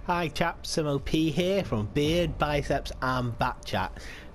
Hi chaps, Simo P here from Beard, Biceps and Batchat.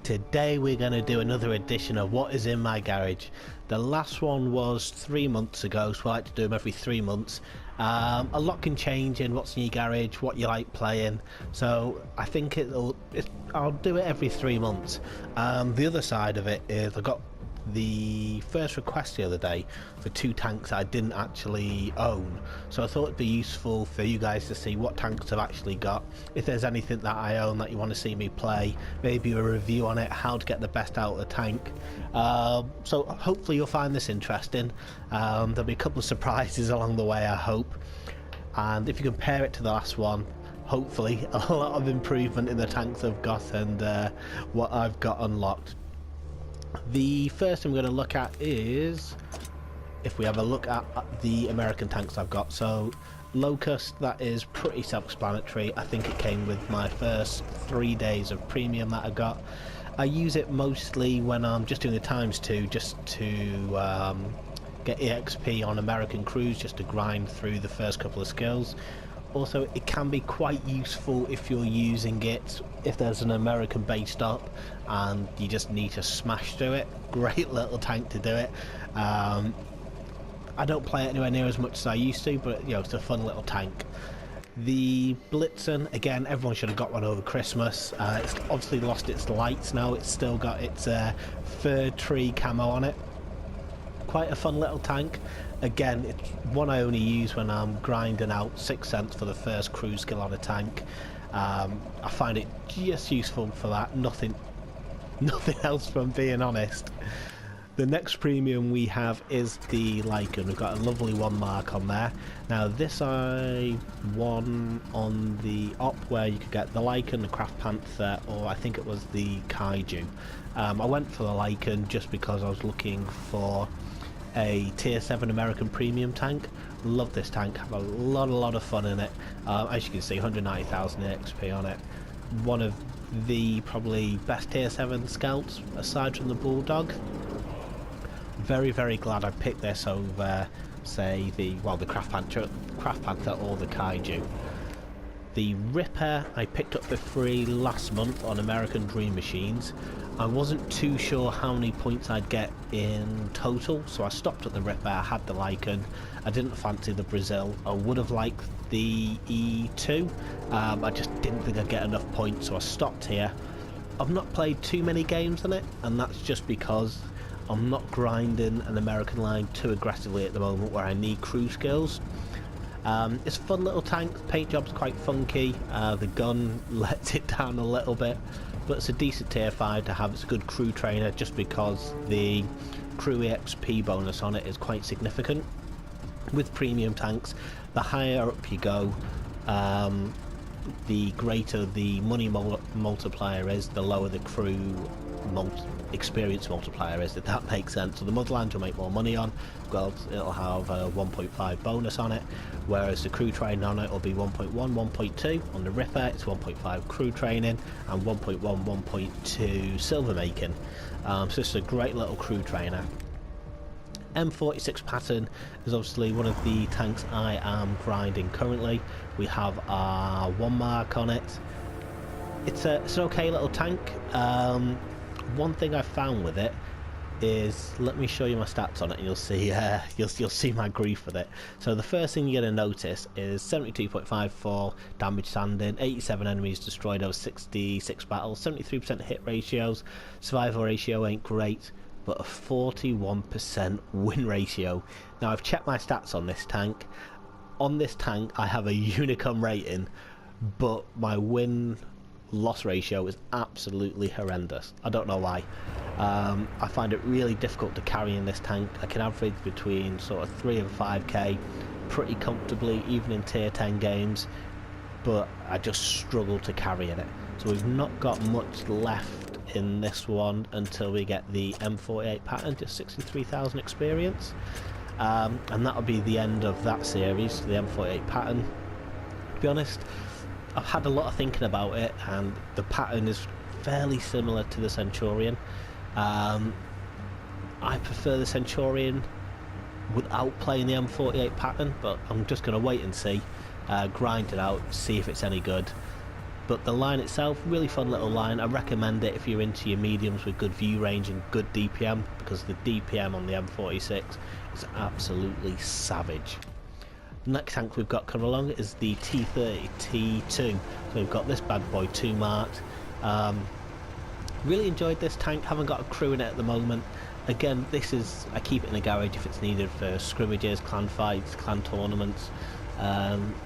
Today we're going to do another edition of What Is In My Garage. The last one was 3 months ago, so I like to do them every 3 months. A lot can change in what's in your garage, what you like playing, so I think I'll do it every 3 months. The other side of it is I got the first request the other day for 2 tanks I didn't actually own, so I thought it'd be useful for you guys to see what tanks I've actually got, if there's anything that I own that you want to see me play, maybe a review on it, how to get the best out of the tank. So hopefully you'll find this interesting. There'll be a couple of surprises along the way, I hope, and if you compare it to the last one, hopefully a lot of improvement in the tanks I've got and what I've got unlocked. The first thing we're going to look at is if we have a look at the American tanks I've got. So Locust, that is pretty self-explanatory. I think it came with my first 3 days of premium that I got. I use it mostly when I'm just doing the ×2, just to get EXP on American crews, just to grind through the first couple of skills. Also, it can be quite useful if you're using it if there's an American base stop and you just need to smash through it. Great little tank to do it. I don't play it anywhere near as much as I used to, but you know, it's a fun little tank. The Blitzen, again, everyone should have got one over Christmas. It's obviously lost its lights now. It's still got its fir tree camo on it. Quite a fun little tank. Again, it's one I only use when I'm grinding out 6 cents for the first crew skill on a tank. I find it just useful for that, nothing else, from being honest. The next premium we have is the Lycan. We've got a lovely 1 mark on there. Now this I won on the op where you could get the Lycan, the Craft Panther, or I think it was the Kaiju. I went for the Lycan just because I was looking for a tier 7 American premium tank. Love this tank, have a lot of fun in it. As you can see, 190,000 XP on it. One of the probably best tier 7 scouts aside from the Bulldog. Very glad I picked this over, say, the Craft Panther or the Kaiju. The Ripper I picked up for free last month on American Dream Machines. I wasn't too sure how many points I'd get in total, so I stopped at the Ripper. I had the Lycan. I didn't fancy the Brazil. I would have liked the E2. I just didn't think I'd get enough points, so I stopped here. I've not played too many games on it, and that's just because I'm not grinding an American line too aggressively at the moment where I need crew skills. It's a fun little tank. The paint job's quite funky. The gun lets it down a little bit, but it's a decent tier 5 to have. It's a good crew trainer just because the crew EXP bonus on it is quite significant. With premium tanks, the higher up you go, the greater the money multiplier is, the lower the crew experience multiplier is, if that makes sense. So the Motherland will make more money on, well, it'll have a 1.5 bonus on it, whereas the crew training on it will be 1.1, 1.2. On the Ripper it's 1.5 crew training and 1.1, 1.2 silver making. So it's a great little crew trainer. M46 pattern is obviously one of the tanks I am grinding currently. We have our 1 mark on it. It's an okay little tank. One thing I found with it is, let me show you my stats on it and you'll see you'll see my grief with it. So the first thing you're going to notice is 72.54 damage standing, 87 enemies destroyed over 66 battles, 73% hit ratios, survival ratio ain't great, but a 41% win ratio. Now I've checked my stats on this tank. On this tank I have a Unicum rating, but my win-loss ratio is absolutely horrendous. I don't know why. I find it really difficult to carry in this tank. I can average between sort of 3 and 5k pretty comfortably, even in tier 10 games, but I just struggle to carry in it. So we've not got much left in this one until we get the M48 pattern, just 63,000 experience, and that'll be the end of that series, the M48 pattern. To be honest, I've had a lot of thinking about it, and the pattern is fairly similar to the Centurion. I prefer the Centurion without playing the M48 pattern, but I'm just going to wait and see, grind it out, see if it's any good. But the line itself, really fun little line. I recommend it if you're into your mediums with good view range and good DPM, because the DPM on the M46 is absolutely savage. The next tank we've got coming along is the T30 T2. So we've got this bad boy 2 marked. Really enjoyed this tank, haven't got a crew in it at the moment. Again, this is, I keep it in the garage if it's needed for scrimmages, clan fights, clan tournaments.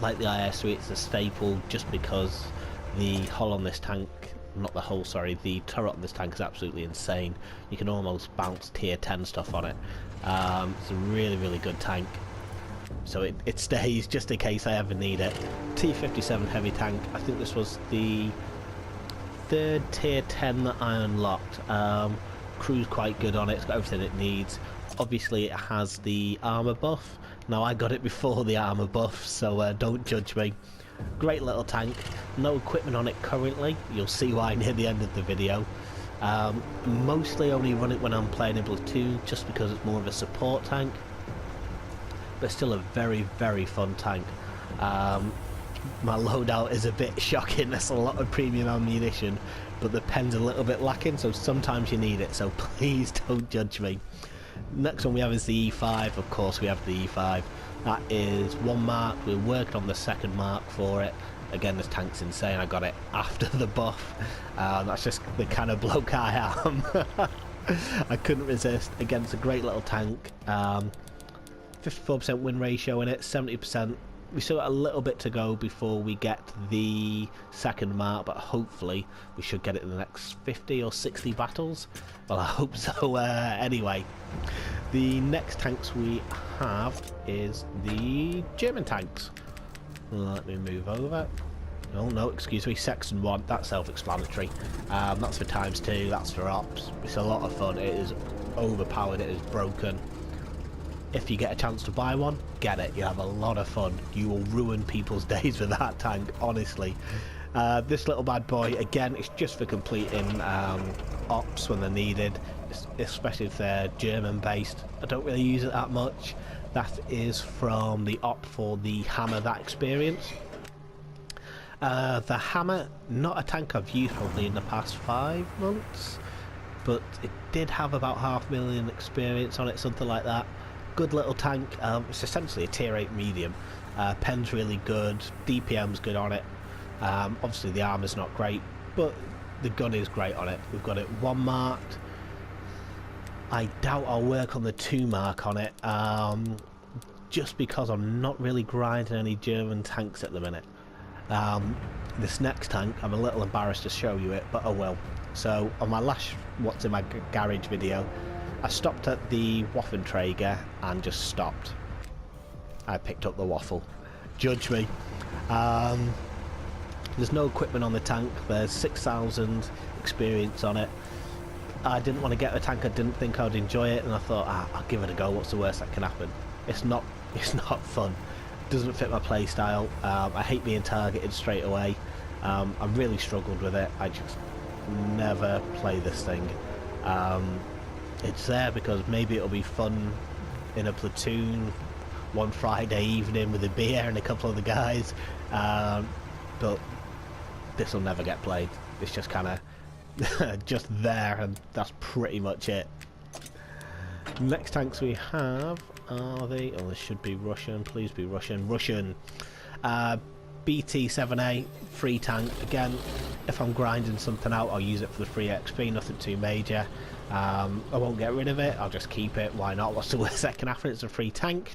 Like the IS3, it's a staple just because the hull on this tank, not the hull, sorry, the turret on this tank is absolutely insane. You can almost bounce tier 10 stuff on it. It's a really, really good tank. So it stays just in case I ever need it. T57 heavy tank, I think this was the third tier 10 that I unlocked. Crew's quite good on it, it's got everything it needs. Obviously it has the armour buff. Now I got it before the armour buff, so don't judge me. Great little tank, no equipment on it currently, you'll see why near the end of the video. Mostly only run it when I'm playing in platoon, just because it's more of a support tank. But still a very, very fun tank. My loadout is a bit shocking, there's a lot of premium ammunition, but the pen's a little bit lacking, so sometimes you need it, so please don't judge me. Next one we have is the E5, of course we have the E5. That is 1 mark, we're working on the 2nd mark for it. Again, this tank's insane, I got it after the buff. That's just the kind of bloke I am. I couldn't resist. Again, it's a great little tank. 54% win ratio in it, 70%. We still got a little bit to go before we get the 2nd mark, but hopefully we should get it in the next 50 or 60 battles. Well, I hope so. Anyway, the next tanks we have is the German tanks. Let me move over. Oh no, excuse me, section 1, that's self-explanatory. That's for ×2, that's for ops. It's a lot of fun, it is overpowered, it is broken. If you get a chance to buy one, get it, you have a lot of fun. You will ruin people's days with that tank, honestly. This little bad boy, again, it's just for completing ops when they're needed, especially if they're German based. I don't really use it that much. That is from the op for the Hammer, that experience. The Hammer, not a tank I've used probably in the past 5 months, but it did have about 500,000 experience on it, something like that. Good little tank. It's essentially a tier 8 medium. Pen's really good, DPM's good on it. Obviously the armor's not great, but the gun is great on it. We've got it 1 marked. I doubt I'll work on the 2 mark on it, just because I'm not really grinding any German tanks at the minute. This next tank, I'm a little embarrassed to show you it, but oh well. So on my last What's in My Garage video, I stopped at the Waffenträger and just stopped. I picked up the waffle. Judge me. There's no equipment on the tank. There's 6,000 experience on it. I didn't want to get the tank. I didn't think I'd enjoy it, and I thought, I'll give it a go. What's the worst that can happen? It's not fun. It doesn't fit my play style. I hate being targeted straight away. I really struggled with it. I just never play this thing. It's there because maybe it'll be fun in a platoon one Friday evening with a beer and a couple of the guys, but this will never get played. It's just kind of just there, and that's pretty much it. Next tanks we have are the, oh, this should be Russian, please be Russian. BT7A, free tank. Again, if I'm grinding something out, I'll use it for the free XP, nothing too major. I won't get rid of it, I'll just keep it, why not, what's the worst that can happen, it's a free tank.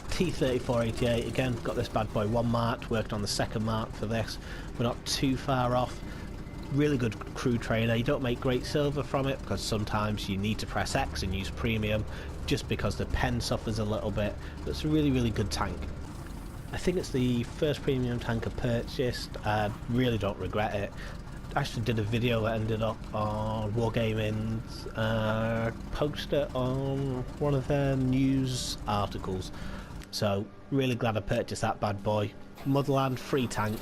T3488, again, got this bad boy 1 marked, worked on the 2nd mark for this. We're not too far off. Really good crew trainer. You don't make great silver from it because sometimes you need to press X and use premium just because the pen suffers a little bit, but it's a really, really good tank. I think it's the first premium tank I purchased. I really don't regret it. I actually did a video that ended up on Wargaming's poster on one of their news articles. So really glad I purchased that bad boy. Motherland, free tank.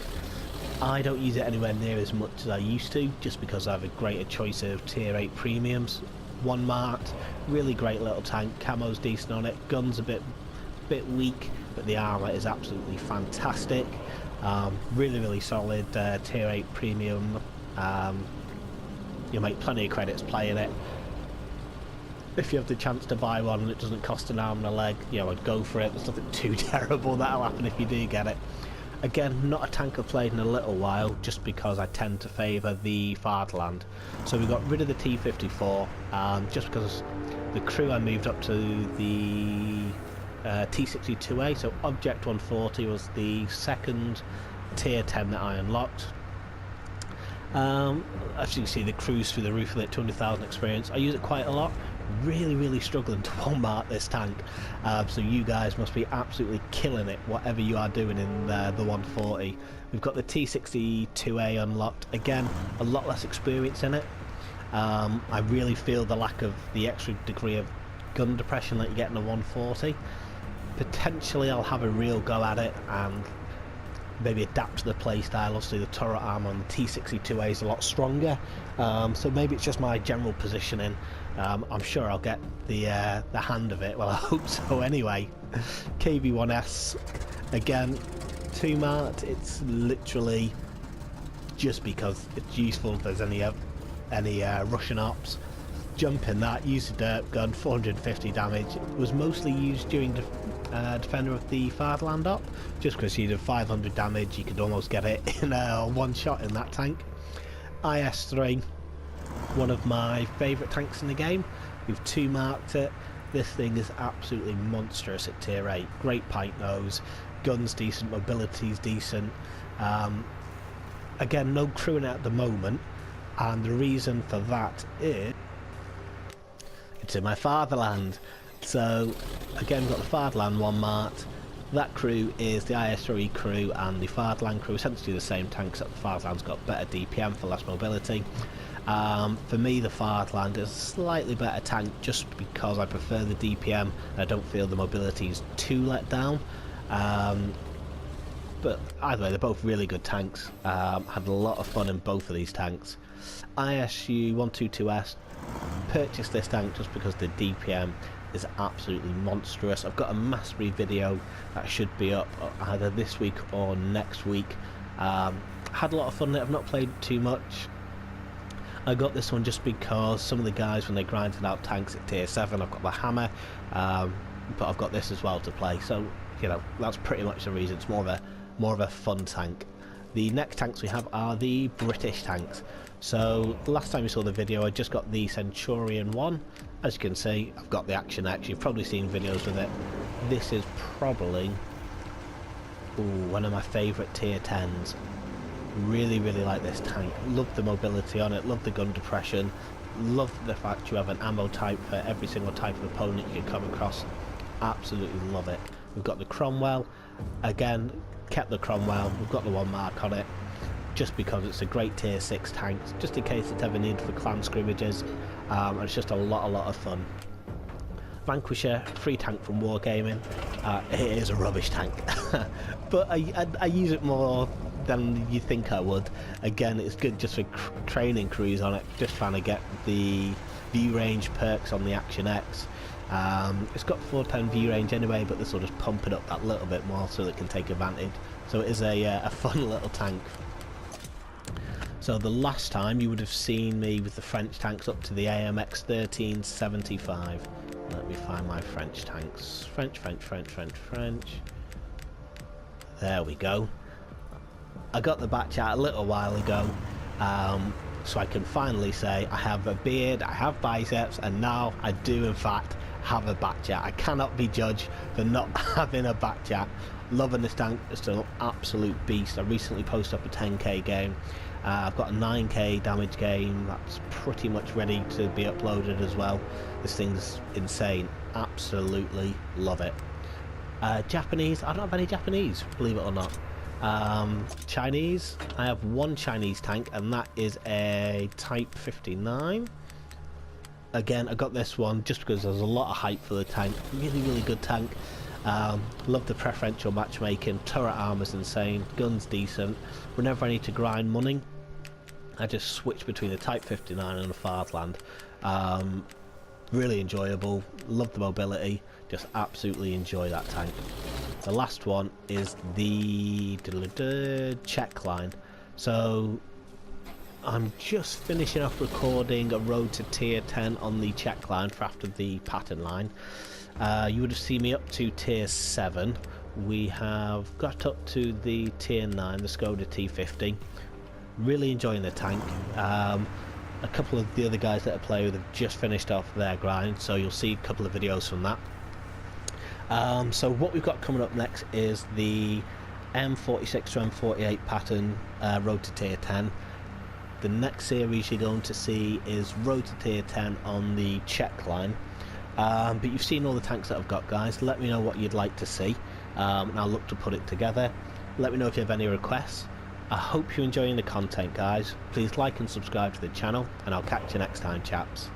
I don't use it anywhere near as much as I used to, just because I have a greater choice of tier 8 premiums. 1 marked, really great little tank, camo's decent on it, gun's a bit bit weak, but the armour is absolutely fantastic. Really solid tier 8 premium. You'll make plenty of credits playing it. If you have the chance to buy one and it doesn't cost an arm and a leg, I'd go for it. There's nothing too terrible that'll happen if you do get it. Again, not a tank I've played in a little while, just because I tend to favour the Fatherland. So we got rid of the T-54, just because the crew I moved up to the T-62A, so Object 140 was the second tier 10 that I unlocked. As you can see, the crew's through the roof with it, 200,000 experience. I use it quite a lot. Really struggling to one-mark this tank, so you guys must be absolutely killing it, whatever you are doing in the 140. We've got the T-62A unlocked. Again, a lot less experience in it. I really feel the lack of the extra degree of gun depression that you get in a 140. Potentially I'll have a real go at it and maybe adapt to the playstyle. Obviously the turret arm on the T-62A is a lot stronger, so maybe it's just my general positioning. I'm sure I'll get the hand of it. Well, I hope so anyway. KV-1S, again, 2 marked. It's literally just because it's useful if there's any Russian ops. Jump in that, use the dirt gun, 450 damage. It was mostly used during Defender of the Fatherland op, just because you did 500 damage, you could almost get it in one shot in that tank. IS-3, one of my favourite tanks in the game. We've 2 marked it. This thing is absolutely monstrous at tier 8. Great pint nose, guns decent, mobility's decent. Again, no crewing at the moment, and the reason for that is it's in my Fatherland. So again, we've got the Fatherland 1 marked. That crew is the IS-3 crew and the Fatherland crew, essentially the same tank, except the Fatherland's got better DPM for less mobility. For me, the Fatherland is a slightly better tank just because I prefer the DPM and I don't feel the mobility is too let down. But either way, they're both really good tanks. Had a lot of fun in both of these tanks. ISU 122S, purchased this tank just because the DPM is absolutely monstrous. I've got a mastery video that should be up either this week or next week. Had a lot of fun in it. I've not played too much. I got this one just because some of the guys, when they grinded out tanks at tier 7, I've got the hammer, but I've got this as well to play, so that's pretty much the reason. It's more of a fun tank. The next tanks we have are the British tanks. So last time you saw the video, I just got the Centurion 1. As you can see, I've got the Action X. You've probably seen videos with it. This is probably one of my favourite tier 10s. Really like this tank. Love the mobility on it, love the gun depression, love the fact you have an ammo type for every single type of opponent you can come across. Absolutely love it. We've got the Cromwell. Again, kept the Cromwell. We've got the 1 mark on it just because it's a great tier 6 tank, just in case it's ever needed for clan scrimmages, and it's just a lot of fun. Vanquisher, free tank from Wargaming. It is a rubbish tank, but I use it more than you think I would. Again, it's good just for training crews on it, just trying to get the view range perks on the Action X. It's got 410 view range anyway, but this will just pump it up that little bit more so that it can take advantage. So it is a fun little tank. So the last time you would have seen me with the French tanks up to the AMX 1375. Let me find my French tanks. French. There we go. I got the Batchat a little while ago, so I can finally say I have a beard, I have biceps, and now I do in fact have a Batchat. I cannot be judged for not having a Batchat. Loving this tank, it's an absolute beast. I recently posted up a 10k game. I've got a 9k damage game that's pretty much ready to be uploaded as well. This thing's insane. Absolutely love it. Japanese, I don't have any Japanese, believe it or not. Chinese, I have 1 Chinese tank, and that is a Type 59. Again, I got this one just because there's a lot of hype for the tank. Really good tank. Love the preferential matchmaking. Turret armor's insane, guns decent. Whenever I need to grind money, I just switch between the Type 59 and the Fatherland. Really enjoyable, love the mobility, just absolutely enjoy that tank. The last one is the check line. So I'm just finishing off recording a road to tier 10 on the check line for after the pattern line. You would have seen me up to tier 7. We have got up to the tier 9, the Skoda T50. Really enjoying the tank. A couple of the other guys that I play with have just finished off their grind, so you'll see a couple of videos from that. So what we've got coming up next is the M46 to M48 pattern road to tier 10. The next series you're going to see is road to tier 10 on the check line. But you've seen all the tanks that I've got, guys. Let me know what you'd like to see, and I'll look to put it together. Let me know if you have any requests. I hope you're enjoying the content, guys. Please like and subscribe to the channel, and I'll catch you next time, chaps.